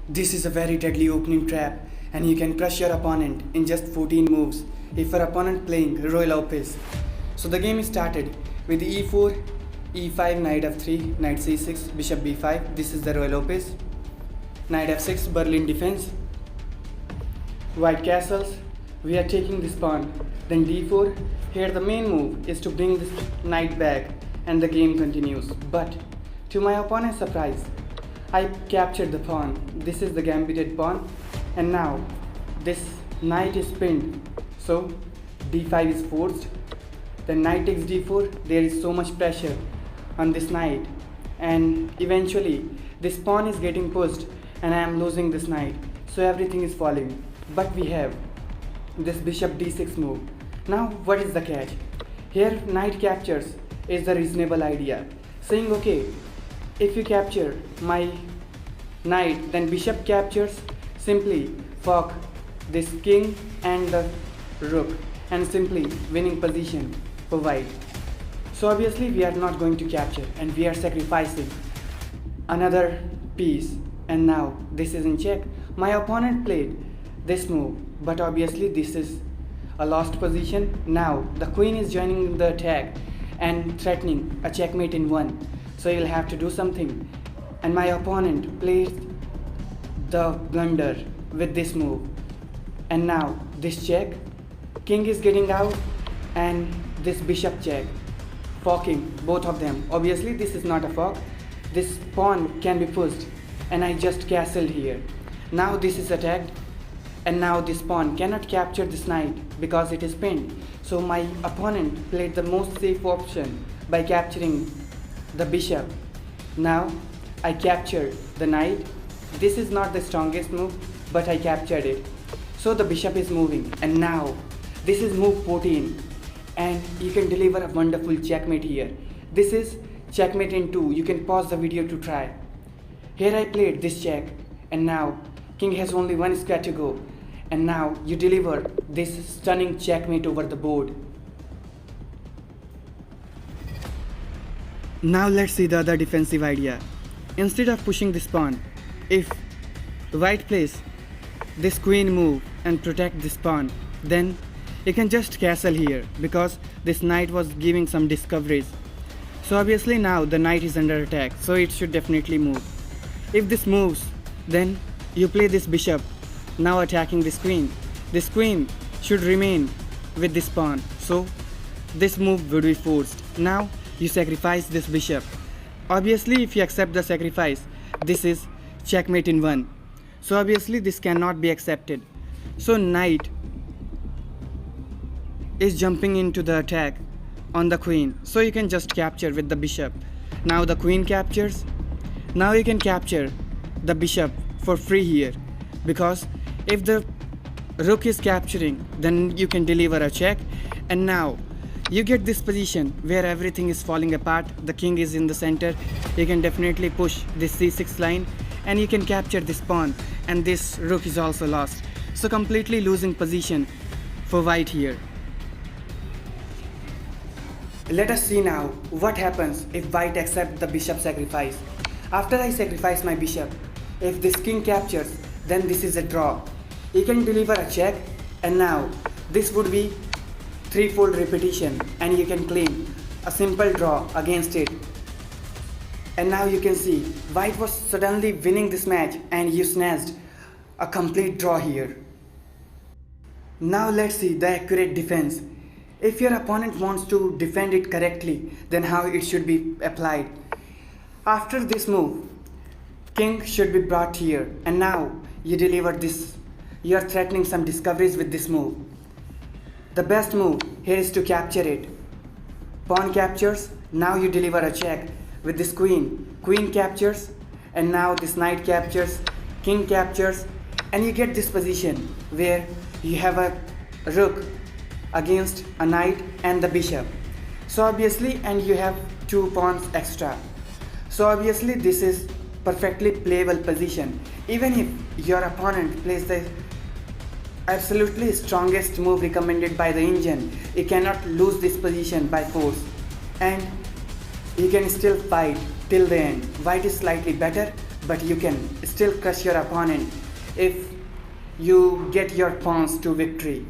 This is a very deadly opening trap, and you can crush your opponent in just 14 moves if your opponent playing Ruy Lopez. So the game is started with e4, e5, knight f3, knight c6, bishop b5. This is the Ruy Lopez. Knight f6, Berlin defense. White castles. We are taking this pawn. Then d4. Here the main move is to bring this knight back, and the game continues. But to my opponent's surprise, I captured the pawn. This is the gambited pawn, and now this knight is pinned. So d5 is forced. Then knight takes d4. There is so much pressure on this knight, and eventually this pawn is getting pushed, and I am losing this knight. So everything is falling. But we have this bishop d6 move. Now what is the catch? Here knight captures is the reasonable idea, saying okay, if you capture my knight, then bishop captures, simply fork this king and the rook, and simply winning position for white. So obviously we are not going to capture, and we are sacrificing another piece, and now this is in check. My opponent played this move, but obviously this is a lost position. Now the queen is joining the attack and threatening a checkmate in one, so you'll have to do something. And my opponent plays the blunder with this move, and now this check, king is getting out, and this bishop check, forking both of them. Obviously this is not a fork, this pawn can be pushed, and I just castled here. Now this is attacked, and now this pawn cannot capture this knight because it is pinned. So my opponent played the most safe option by capturing the bishop. Now I captured the knight. This is not the strongest move, but I captured it. So the bishop is moving, and now this is move 14, and you can deliver a wonderful checkmate here. This is checkmate in 2. You can pause the video to try. Here I played this check, and now king has only one square to go, and now you deliver this stunning checkmate over the board. Now let's see the other defensive idea. Instead of pushing this pawn, if white plays this queen move and protect this pawn, then you can just castle here because this knight was giving some discoveries. So obviously now the knight is under attack, so it should definitely move. If this moves, then you play this bishop, now attacking this queen. This queen should remain with this pawn, so this move would be forced. Now you sacrifice this bishop. Obviously if you accept the sacrifice, this is checkmate in 1. So obviously this cannot be accepted. So knight is jumping into the attack on the queen, so you can just capture with the bishop. Now the queen captures. Now you can capture the bishop for free here, because if the rook is capturing, then you can deliver a check, and now you get this position where everything is falling apart. The king is in the center. You can definitely push this c6 line, and you can capture this pawn, and this rook is also lost. So completely losing position for white here. Let us see now what happens if white accepts the bishop sacrifice. After I sacrifice my bishop, if this king captures, then this is a draw. You can deliver a check, and now this would be threefold repetition, and you can claim a simple draw against it. And now you can see white was suddenly winning this match, and you snatched a complete draw here. Now let's see the accurate defense. If your opponent wants to defend it correctly, then how it should be applied. After this move, king should be brought here, and now you deliver this. You are threatening some discoveries with this move. The best move here is to capture it. Pawn captures, now you deliver a check with this queen. Queen captures, and now this knight captures, king captures, and you get this position where you have a rook against a knight and the bishop. So obviously, and you have 2 pawns extra. So obviously this is perfectly playable position. Even if your opponent plays the absolutely strongest move recommended by the engine, you cannot lose this position by force, and you can still fight till the end. White is slightly better, but you can still crush your opponent if you get your pawns to victory.